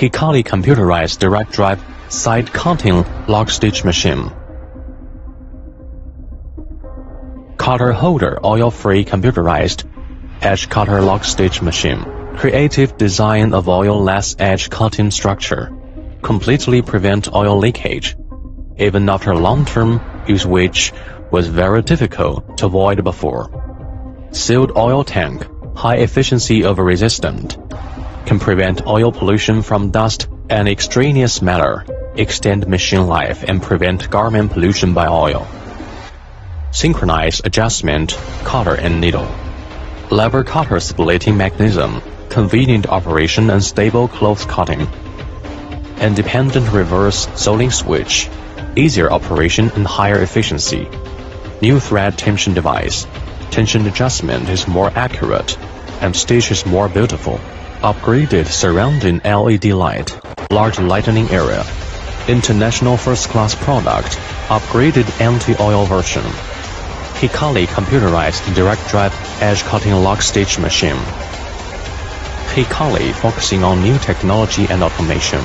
Hikari computerized direct drive side cutting lock stitch machine. Cutter holder oil-free computerized edge cutter lock stitch machine. Creative design of oil-less edge cutting structure. Completely prevent oil leakage, even after long-term use, which was very difficult to avoid before. Sealed oil tank, high efficiency over resistant. Can prevent oil pollution from dust and extraneous matter, extend machine life and prevent garment pollution by oil. Synchronized adjustment, cutter and needle. Lever cutter splitting mechanism, convenient operation and stable close cutting. Independent reverse sewing switch, easier operation and higher efficiency. New thread tension device. Tension adjustment is more accurate and stitch is more beautiful. Upgraded surrounding LED light, large lightning area. International first-class product, upgraded anti-oil version. Hikari computerized direct drive edge cutting lock stitch machine. Hikari focusing on new technology and automation.